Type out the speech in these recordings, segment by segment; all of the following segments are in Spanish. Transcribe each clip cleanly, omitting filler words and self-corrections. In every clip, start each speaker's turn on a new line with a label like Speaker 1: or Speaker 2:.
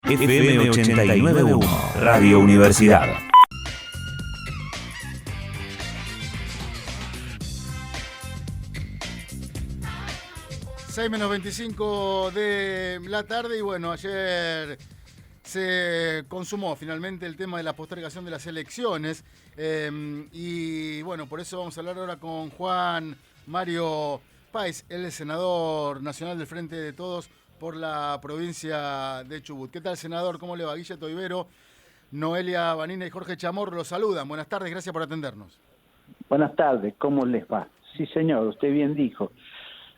Speaker 1: FM 89.1, Radio Universidad.
Speaker 2: Menos 25 de la tarde y bueno, ayer se consumó finalmente el tema de la postergación de las elecciones y bueno, por eso vamos a hablar ahora con Juan Mario Páez, él es senador nacional del Frente de Todos por la provincia de Chubut. ¿Qué tal, senador? ¿Cómo le va? Guille Toibero, Noelia Vanina y Jorge Chamorro los saludan. Buenas tardes, gracias por atendernos.
Speaker 3: Buenas tardes, ¿cómo les va? Sí, señor, usted bien dijo.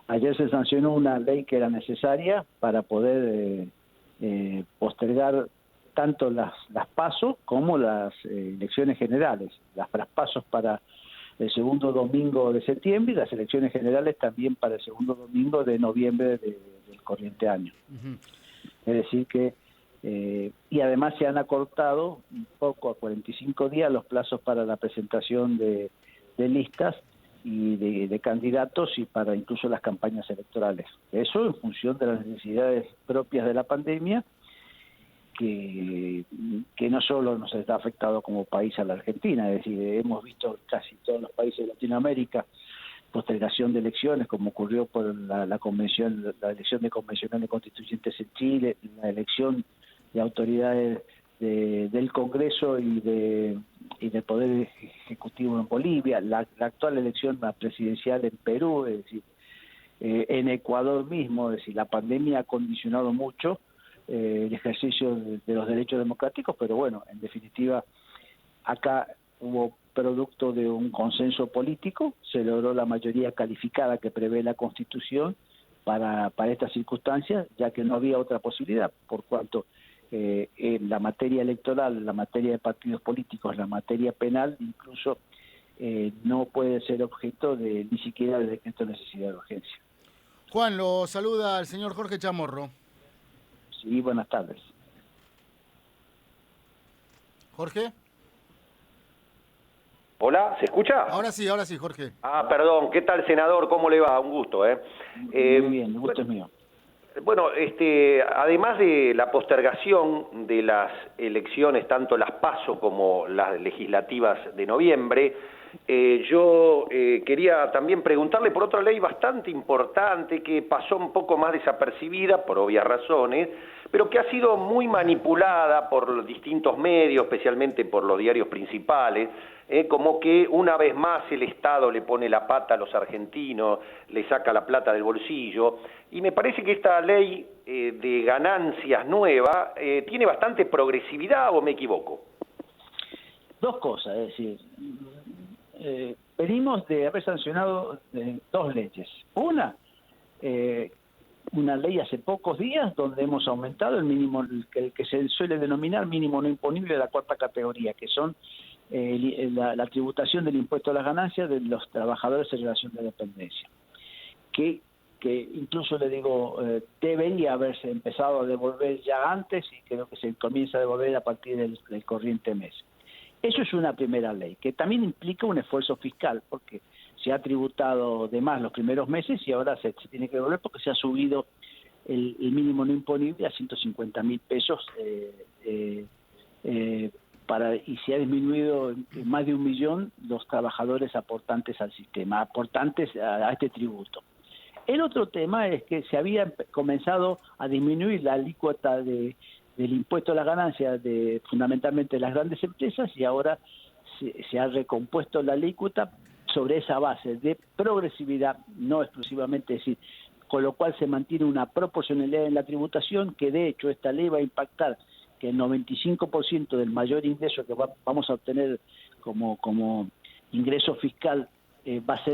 Speaker 3: Ayer se sancionó una ley que era necesaria para poder postergar tanto las PASO como las elecciones generales. Las PASO para el segundo domingo de septiembre y las elecciones generales también para el segundo domingo de noviembre del corriente año. Uh-huh. Es decir que, y además se han acortado un poco a 45 días los plazos para la presentación de listas y de candidatos y para incluso las campañas electorales. Eso en función de las necesidades propias de la pandemia, que no solo nos está afectado como país a la Argentina, es decir, hemos visto casi todos los países de Latinoamérica postergación de elecciones, como ocurrió por la elección de convencionales constituyentes en Chile, la elección de autoridades del Congreso y del Poder Ejecutivo en Bolivia, la actual elección presidencial en Perú, es decir, en Ecuador mismo, es decir, la pandemia ha condicionado mucho el ejercicio de los derechos democráticos, pero bueno, en definitiva, acá hubo producto de un consenso político, se logró la mayoría calificada que prevé la Constitución para estas circunstancias, ya que no había otra posibilidad, por cuanto en la materia electoral, la materia de partidos políticos, la materia penal, incluso no puede ser objeto de ni siquiera de decreto de necesidad de urgencia.
Speaker 2: Juan, lo saluda el señor Jorge Chamorro.
Speaker 3: Sí, buenas tardes.
Speaker 2: ¿Jorge?
Speaker 4: Hola, ¿se escucha?
Speaker 2: Ahora sí, Jorge.
Speaker 4: Perdón, ¿qué tal, senador? ¿Cómo le va? Un gusto,
Speaker 3: Muy bien, el gusto es mío.
Speaker 4: Bueno, además de la postergación de las elecciones, tanto las PASO como las legislativas de noviembre, yo quería también preguntarle por otra ley bastante importante que pasó un poco más desapercibida, por obvias razones, pero que ha sido muy manipulada por los distintos medios, especialmente por los diarios principales, como que una vez más el Estado le pone la pata a los argentinos, le saca la plata del bolsillo, y me parece que esta ley de ganancias nueva tiene bastante progresividad, ¿o me equivoco?
Speaker 3: Dos cosas, es decir, venimos de haber sancionado dos leyes. Una ley hace pocos días donde hemos aumentado el mínimo, el que se suele denominar mínimo no imponible de la cuarta categoría, que son la tributación del impuesto a las ganancias de los trabajadores en relación de dependencia, que incluso le digo, debería haberse empezado a devolver ya antes y creo que se comienza a devolver a partir del corriente mes. Eso es una primera ley, que también implica un esfuerzo fiscal, porque se ha tributado de más los primeros meses y ahora se tiene que devolver porque se ha subido el mínimo no imponible a 150.000 pesos y se ha disminuido en más de 1 millón los trabajadores aportantes al sistema, aportantes a este tributo. El otro tema es que se había comenzado a disminuir la alícuota del impuesto a las ganancias fundamentalmente de las grandes empresas y ahora se ha recompuesto la alícuota sobre esa base de progresividad, no exclusivamente, es decir, con lo cual se mantiene una proporcionalidad en la tributación que de hecho esta ley va a impactar que el 95% del mayor ingreso que vamos a obtener como ingreso fiscal va a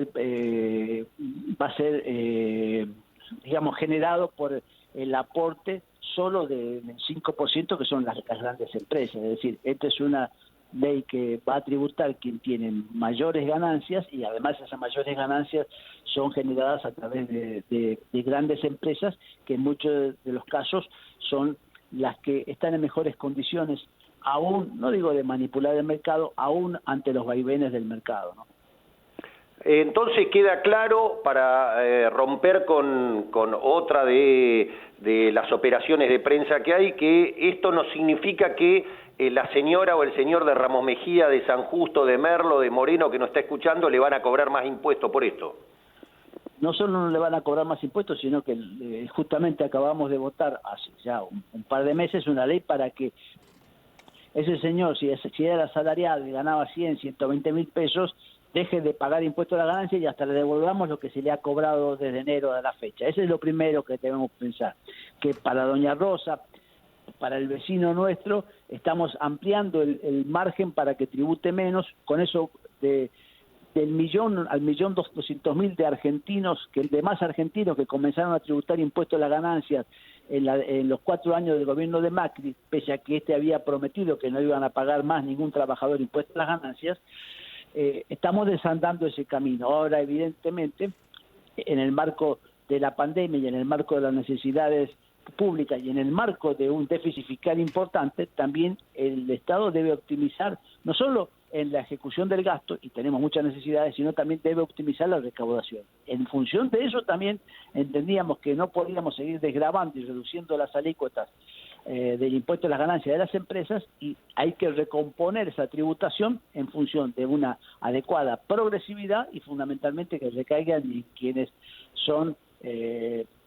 Speaker 3: ser digamos generado por el aporte solo del 5% que son las grandes empresas, es decir, esta es una ley que va a tributar quien tiene mayores ganancias y además esas mayores ganancias son generadas a través de grandes empresas que en muchos de los casos son las que están en mejores condiciones, aún, no digo de manipular el mercado, aún ante los vaivenes del mercado, ¿no?
Speaker 4: Entonces queda claro, para romper con otra de las operaciones de prensa que hay, que esto no significa que la señora o el señor de Ramos Mejía, de San Justo, de Merlo, de Moreno, que nos está escuchando, le van a cobrar más impuestos por esto.
Speaker 3: No solo no le van a cobrar más impuestos, sino que justamente acabamos de votar hace ya un par de meses una ley para que ese señor, si era asalariado y ganaba 120 mil pesos, deje de pagar impuestos a la ganancia y hasta le devolvamos lo que se le ha cobrado desde enero a la fecha. Ese es lo primero que debemos pensar, que para doña Rosa, para el vecino nuestro, estamos ampliando el margen para que tribute menos. Con eso del 1.000.000 al 1.200.000 de argentinos, de más argentinos que comenzaron a tributar impuestos a las ganancias en los 4 años del gobierno de Macri, pese a que había prometido que no iban a pagar más ningún trabajador impuestos a las ganancias. Estamos desandando ese camino. Ahora, evidentemente, en el marco de la pandemia y en el marco de las necesidades públicas y en el marco de un déficit fiscal importante, también el Estado debe optimizar, no solo en la ejecución del gasto, y tenemos muchas necesidades, sino también debe optimizar la recaudación. En función de eso también entendíamos que no podíamos seguir desgravando y reduciendo las alícuotas del impuesto a las ganancias de las empresas, y hay que recomponer esa tributación en función de una adecuada progresividad y fundamentalmente que recaigan en quienes son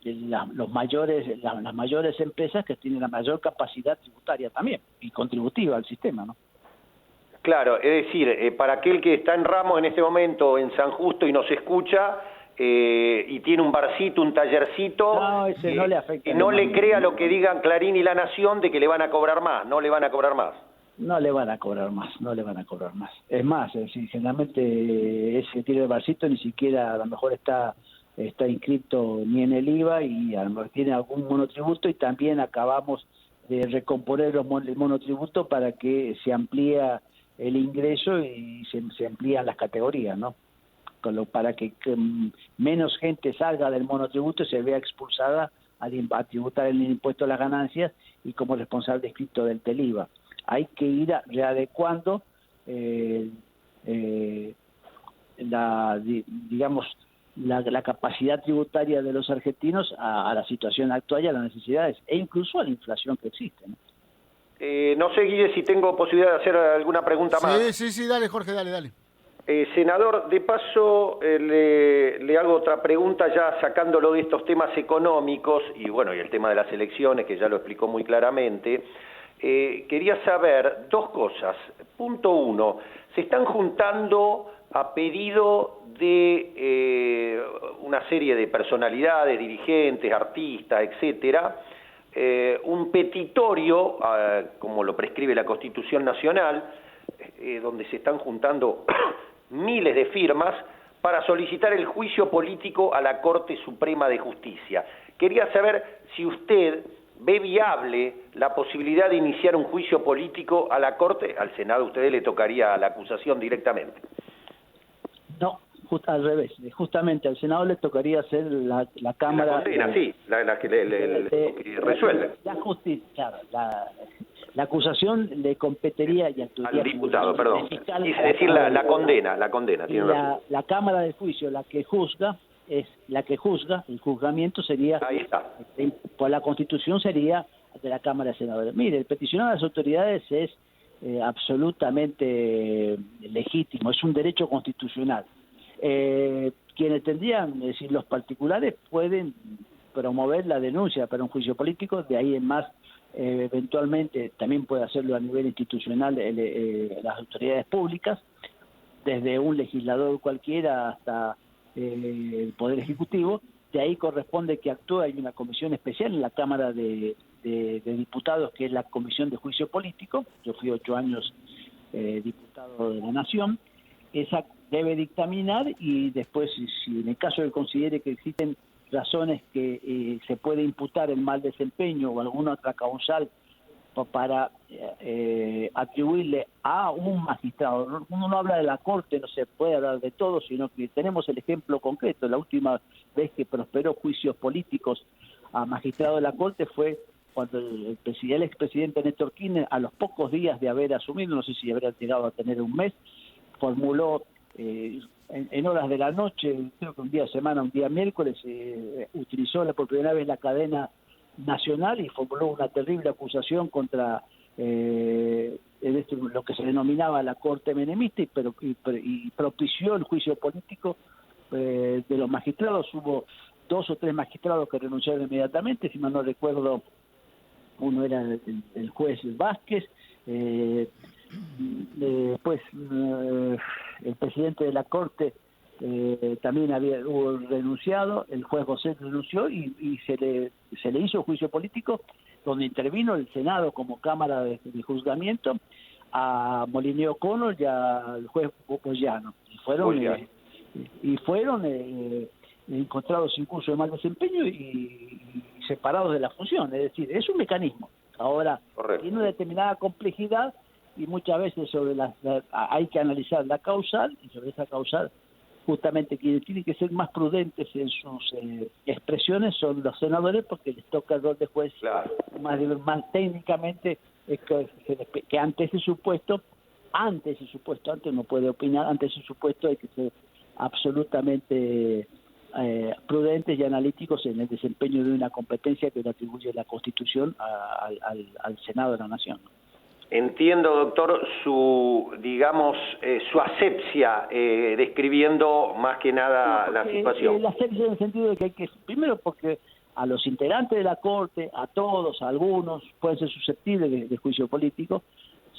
Speaker 3: las mayores empresas que tienen la mayor capacidad tributaria también y contributiva al sistema, ¿no?
Speaker 4: Claro, es decir, para aquel que está en Ramos en este momento, en San Justo, y nos escucha, y tiene un barcito, un tallercito,
Speaker 3: no, ese no le afecta,
Speaker 4: no le crea lo que digan Clarín y La Nación de que le van a cobrar más, no le van a cobrar más.
Speaker 3: No le van a cobrar más, no le van a cobrar más. Es más, generalmente ese que tiene el barcito ni siquiera a lo mejor está inscrito ni en el IVA y a lo mejor tiene algún monotributo, y también acabamos de recomponer el monotributo para que se amplíe el ingreso y se amplían las categorías, ¿no? Para que menos gente salga del monotributo y se vea expulsada a tributar el impuesto a las ganancias y como responsable inscrito del TELIVA. Hay que ir readecuando la capacidad tributaria de los argentinos a la situación actual y a las necesidades, e incluso a la inflación que existe, ¿no?
Speaker 4: No sé, Guille, si tengo posibilidad de hacer alguna pregunta más.
Speaker 2: Sí, dale, Jorge, dale.
Speaker 4: Senador, de paso le hago otra pregunta ya sacándolo de estos temas económicos y bueno, y el tema de las elecciones que ya lo explicó muy claramente. Quería saber dos cosas. Punto uno, se están juntando a pedido de una serie de personalidades, dirigentes, artistas, etcétera, un petitorio, como lo prescribe la Constitución Nacional, donde se están juntando miles de firmas para solicitar el juicio político a la Corte Suprema de Justicia. Quería saber si usted ve viable la posibilidad de iniciar un juicio político a la Corte. Al Senado a usted le tocaría la acusación directamente.
Speaker 3: No, al revés. Justamente al Senado le tocaría hacer la Cámara...
Speaker 4: La condena, sí, la que que resuelve.
Speaker 3: La justicia, claro, la acusación le competiría y
Speaker 4: al diputado, perdón. Quise decir la condena.
Speaker 3: Y la Cámara de Juicio, la que juzga, el juzgamiento sería... Ahí está. Por la Constitución sería de la Cámara de Senadores. Mire, el peticionar a las autoridades es absolutamente legítimo, es un derecho constitucional. Quienes tendrían, es decir, los particulares pueden promover la denuncia para un juicio político, de ahí en más eventualmente también puede hacerlo a nivel institucional las autoridades públicas, desde un legislador cualquiera hasta el Poder Ejecutivo. De ahí corresponde que actúe, hay una comisión especial en la Cámara de Diputados, que es la Comisión de Juicio Político. Yo fui 8 años diputado de la Nación. Esa debe dictaminar y después, si en el caso de que considere que existen razones que se puede imputar el mal desempeño o alguna otra causal para atribuirle a un magistrado. Uno no habla de la Corte, no se puede hablar de todo, sino que tenemos el ejemplo concreto. La última vez que prosperó juicios políticos a magistrados de la Corte fue cuando el expresidente Néstor Kirchner, a los pocos días de haber asumido, no sé si habría llegado a tener un mes, formuló en horas de la noche, creo que un día de semana, un día miércoles, utilizó por primera vez la cadena nacional y formuló una terrible acusación contra lo que se denominaba la Corte Menemista y propició el juicio político de los magistrados. Hubo 2 o 3 magistrados que renunciaron inmediatamente, si mal no recuerdo, uno era el juez Vázquez, después el presidente de la Corte también hubo renunciado, el juez José renunció y se le hizo juicio político donde intervino el Senado como Cámara de Juzgamiento a Molineux O'Connor y al juez Boyano. Y fueron encontrados sin curso de mal desempeño y separados de la función. Es decir, es un mecanismo. Ahora, tiene una determinada complejidad y muchas veces hay que analizar la causal, y sobre esa causal justamente quienes tienen que ser más prudentes en sus expresiones son los senadores, porque les toca el rol de juez más técnicamente, que ante ese supuesto no puede opinar, ante ese supuesto hay que ser absolutamente prudentes y analíticos en el desempeño de una competencia que le atribuye la Constitución al Senado de la Nación.
Speaker 4: Entiendo, doctor, su asepsia describiendo más que nada la situación.
Speaker 3: La asepsia en el sentido de que hay que, primero porque a los integrantes de la Corte, a todos, a algunos, pueden ser susceptibles de juicio político.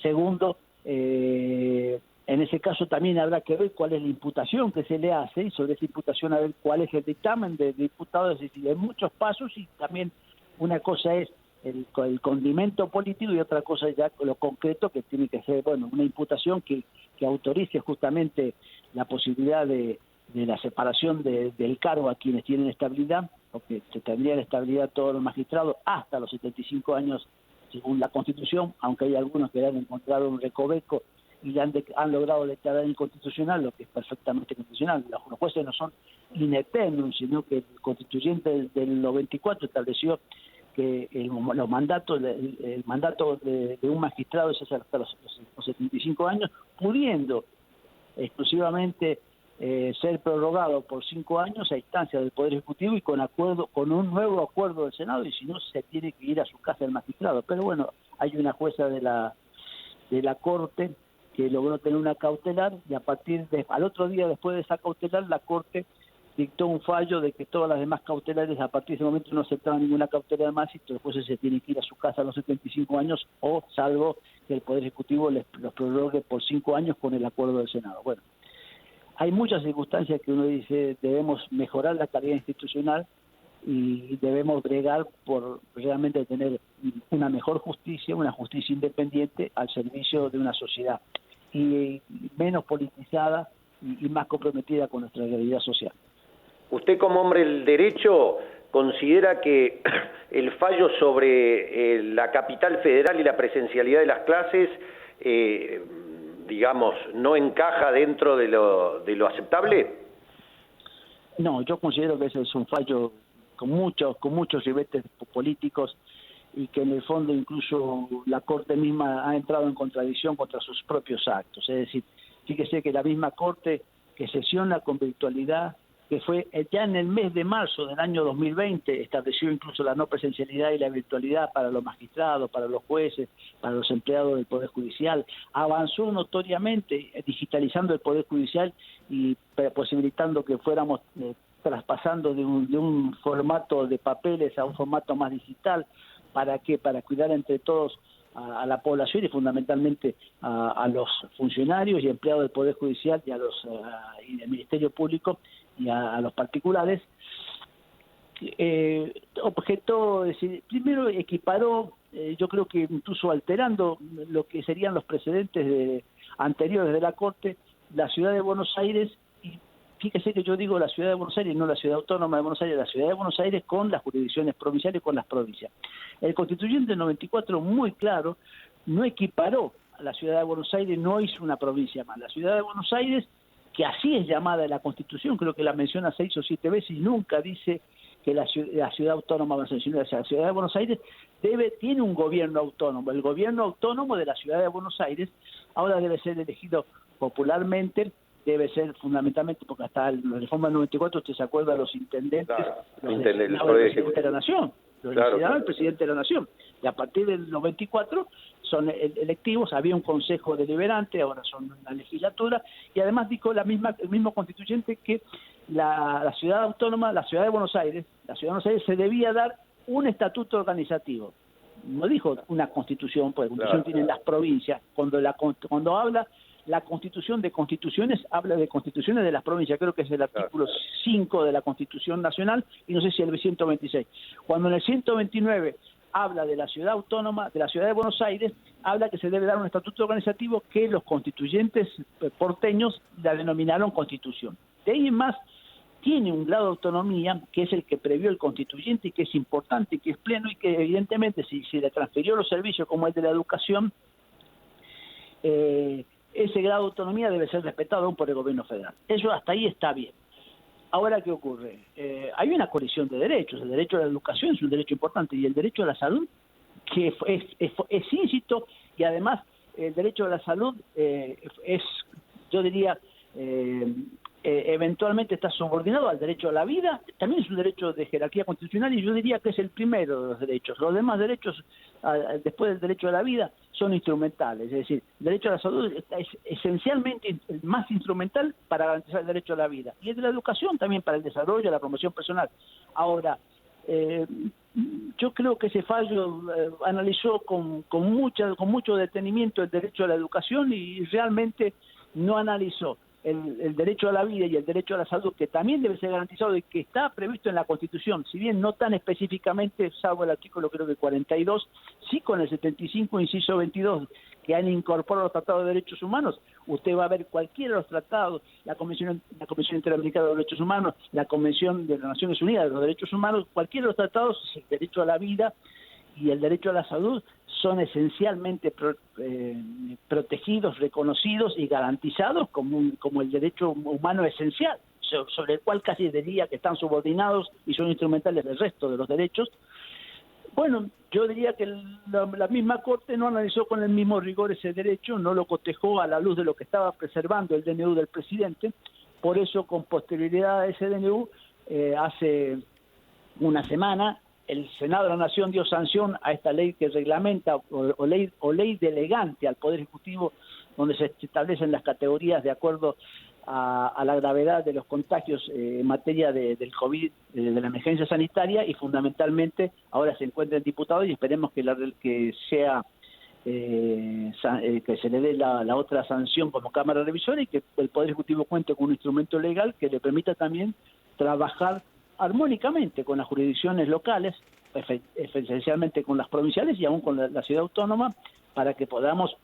Speaker 3: Segundo, en ese caso también habrá que ver cuál es la imputación que se le hace y sobre esa imputación a ver cuál es el dictamen del diputado. Es decir, hay muchos pasos y también una cosa es el condimento político y otra cosa ya lo concreto, que tiene que ser una imputación que autorice justamente la posibilidad de la separación del cargo a quienes tienen estabilidad, porque se tendrían estabilidad todos los magistrados hasta los 75 años según la Constitución, aunque hay algunos que han encontrado un recoveco y han logrado declarar inconstitucional, lo que es perfectamente constitucional. Los jueces no son in eternum, sino que el constituyente del 94 estableció que el mandato de un magistrado es hasta los 75 años, pudiendo exclusivamente ser prorrogado por 5 años a instancia del Poder Ejecutivo y con un nuevo acuerdo del Senado, y si no se tiene que ir a su casa el magistrado. Pero bueno, hay una jueza de la Corte que logró tener una cautelar y al otro día después de esa cautelar la Corte dictó un fallo de que todas las demás cautelares a partir de ese momento no aceptaban ninguna cautelar más y los jueces se tienen que ir a su casa a los 75 años o salvo que el Poder Ejecutivo los prorrogue por 5 años con el acuerdo del Senado. Bueno, hay muchas circunstancias que uno dice debemos mejorar la calidad institucional y debemos bregar por realmente tener una mejor justicia, una justicia independiente al servicio de una sociedad y menos politizada y más comprometida con nuestra realidad social.
Speaker 4: Usted, como hombre del derecho, considera que el fallo sobre la capital federal y la presencialidad de las clases, no encaja dentro de lo aceptable?
Speaker 3: No, yo considero que ese es un fallo con muchos ribetes políticos y que en el fondo incluso la Corte misma ha entrado en contradicción contra sus propios actos. Es decir, fíjese que la misma Corte que sesiona con virtualidad, que fue ya en el mes de marzo del año 2020, estableció incluso la no presencialidad y la virtualidad para los magistrados, para los jueces, para los empleados del Poder Judicial, avanzó notoriamente digitalizando el Poder Judicial y posibilitando que fuéramos traspasando de un formato de papeles a un formato más digital. ¿Para qué? Para cuidar entre todos a la población y fundamentalmente a los funcionarios y empleados del Poder Judicial y del Ministerio Público y a los particulares. Objetó, es decir, primero equiparó, yo creo que incluso alterando lo que serían los precedentes anteriores de la Corte, la Ciudad de Buenos Aires, y fíjese que yo digo la Ciudad de Buenos Aires, no la Ciudad Autónoma de Buenos Aires, la Ciudad de Buenos Aires con las jurisdicciones provinciales, con las provincias. El Constituyente del 94, muy claro, no equiparó a la Ciudad de Buenos Aires, no hizo una provincia más. La Ciudad de Buenos Aires, que así es llamada en la Constitución, creo que la menciona 6 o 7 veces y nunca dice que la ciudad autónoma va a sancionar. La Ciudad de Buenos Aires tiene un gobierno autónomo. El gobierno autónomo de la Ciudad de Buenos Aires ahora debe ser elegido popularmente debe ser fundamentalmente, porque hasta la reforma del 94 usted se acuerda, los intendentes,
Speaker 4: Claro,
Speaker 3: los designaba el presidente de la Nación, los designaba el presidente de la Nación, y a partir del 94 son electivos, había un consejo deliberante, ahora son una legislatura, y además dijo el mismo constituyente que la ciudad autónoma, la ciudad de Buenos Aires se debía dar un estatuto organizativo. No dijo una constitución, porque la constitución tienen las provincias. Cuando habla la constitución de constituciones, habla de constituciones de las provincias. Creo que es el artículo 5 de la Constitución Nacional, y no sé si el 126. Cuando en el 129 habla de la ciudad autónoma, de la ciudad de Buenos Aires, habla que se debe dar un estatuto organizativo que los constituyentes porteños la denominaron constitución. De ahí en más, tiene un grado de autonomía que es el que previó el constituyente y que es importante y que es pleno, y que evidentemente si le transfirió los servicios como el de la educación, ese grado de autonomía debe ser respetado aún por el gobierno federal. Eso hasta ahí está bien. Ahora, ¿qué ocurre? Hay una colisión de derechos. El derecho a la educación es un derecho importante, y el derecho a la salud, que es íncito, y además el derecho a la salud es, yo diría, eventualmente está subordinado al derecho a la vida. También es un derecho de jerarquía constitucional, y yo diría que es el primero de los derechos. Los demás derechos, después del derecho a la vida, son instrumentales. Es decir, el derecho a la salud es esencialmente el más instrumental para garantizar el derecho a la vida, y el de la educación también para el desarrollo, la promoción personal. Ahora, yo creo que ese fallo analizó con mucho detenimiento el derecho a la educación, y realmente no analizó el derecho a la vida y el derecho a la salud, que también debe ser garantizado y que está previsto en la Constitución, si bien no tan específicamente, salvo el artículo creo que 42, sí con el 75, inciso 22, que han incorporado los tratados de derechos humanos. Usted va a ver cualquiera de los tratados, la Convención Interamericana de los Derechos Humanos, la Convención de las Naciones Unidas de los Derechos Humanos, cualquiera de los tratados, el derecho a la vida y el derecho a la salud son esencialmente protegidos, reconocidos y garantizados como el derecho humano esencial, sobre el cual casi diría que están subordinados y son instrumentales del resto de los derechos. Bueno, yo diría que la misma Corte no analizó con el mismo rigor ese derecho, no lo cotejó a la luz de lo que estaba preservando el DNU del presidente. Por eso, con posterioridad a ese DNU, hace una semana, el Senado de la Nación dio sanción a esta ley que reglamenta, o ley delegante al Poder Ejecutivo, donde se establecen las categorías de acuerdo a la gravedad de los contagios en materia del COVID, de la emergencia sanitaria, y fundamentalmente ahora se encuentra en diputados, y esperemos que se le dé la otra sanción como Cámara Revisora, y que el Poder Ejecutivo cuente con un instrumento legal que le permita también trabajar armónicamente con las jurisdicciones locales, esencialmente con las provinciales y aún con la ciudad autónoma, para que podamos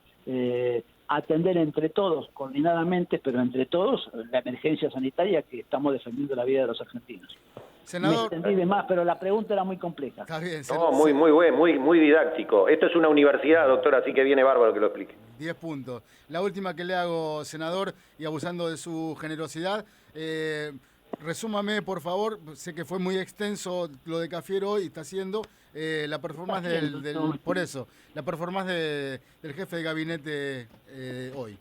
Speaker 3: atender entre todos, coordinadamente, pero entre todos, la emergencia sanitaria que estamos defendiendo la vida de los argentinos.
Speaker 2: Senador,
Speaker 3: me extendí de más, pero la pregunta era muy compleja.
Speaker 2: Está bien,
Speaker 4: no, muy bueno, muy didáctico. Esto es una universidad, doctor, así que viene bárbaro que lo explique.
Speaker 2: 10 puntos. La última que le hago, senador, y abusando de su generosidad, resúmame, por favor, sé que fue muy extenso lo de Cafiero hoy, está haciendo la performance la performance del jefe de gabinete hoy.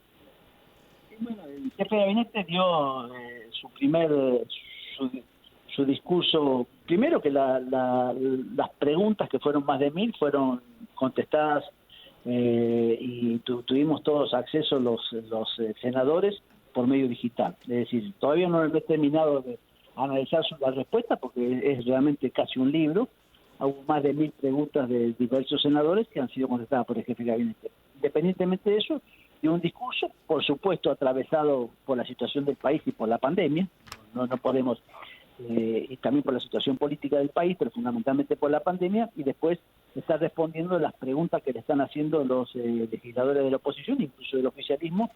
Speaker 3: Bueno, el jefe de gabinete dio su discurso. Primero que las preguntas, que fueron más de 1000, fueron contestadas y tuvimos todos acceso los senadores por medio digital. Es decir, todavía no he terminado de analizar la respuesta, porque es realmente casi un libro. Hubo más de 1000 preguntas de diversos senadores que han sido contestadas por el jefe de gabinete. Independientemente de eso, dio un discurso, por supuesto, atravesado por la situación del país y por la pandemia. No podemos, y también por la situación política del país, pero fundamentalmente por la pandemia, y después está respondiendo las preguntas que le están haciendo los legisladores de la oposición, incluso del oficialismo,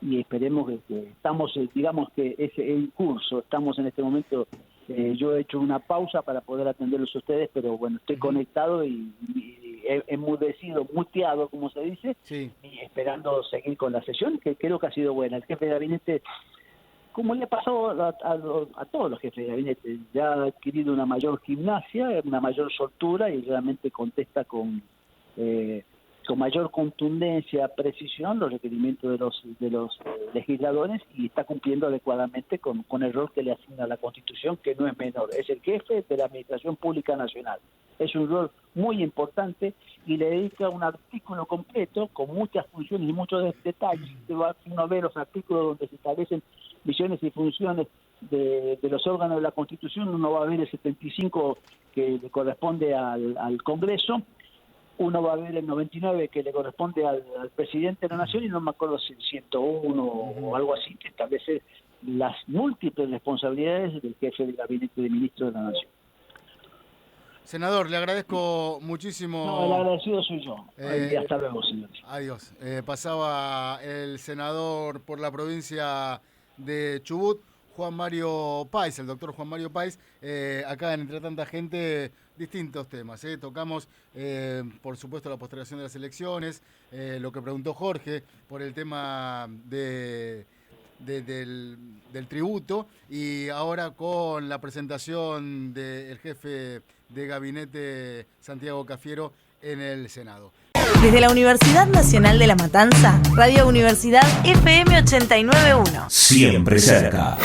Speaker 3: y esperemos que estamos, digamos que es en curso. Estamos en este momento, yo he hecho una pausa para poder atenderlos a ustedes, pero bueno, estoy conectado y enmudecido, muteado, como se dice,
Speaker 2: sí,
Speaker 3: y esperando seguir con la sesión, que creo que ha sido buena. El jefe de gabinete, como le ha pasado a todos los jefes de gabinete, ya ha adquirido una mayor gimnasia, una mayor soltura, y realmente contesta con mayor contundencia, precisión, los requerimientos de los legisladores y está cumpliendo adecuadamente con el rol que le asigna la Constitución, que no es menor. Es el jefe de la Administración Pública Nacional. Es un rol muy importante y le dedica un artículo completo con muchas funciones y muchos detalles. Uno ve los artículos donde se establecen misiones y funciones de los órganos de la Constitución, uno va a ver el 75 que le corresponde al Congreso, uno va a ver el 99 que le corresponde al presidente de la Nación, y no me acuerdo si el 101 o algo así, que establece las múltiples responsabilidades del jefe del gabinete de ministros de la Nación.
Speaker 2: Senador, le agradezco muchísimo.
Speaker 3: No, el agradecido soy yo. Hasta luego, señores.
Speaker 2: Adiós. Pasaba el senador por la provincia de Chubut, Juan Mario Páez, el doctor Juan Mario Páez. Acá en Entre Tanta Gente, distintos temas. Tocamos, por supuesto, la postergación de las elecciones, lo que preguntó Jorge por el tema del tributo, y ahora con la presentación del jefe de gabinete, Santiago Cafiero, en el Senado.
Speaker 5: Desde la Universidad Nacional de La Matanza, Radio Universidad FM 89.1.
Speaker 1: Siempre cerca.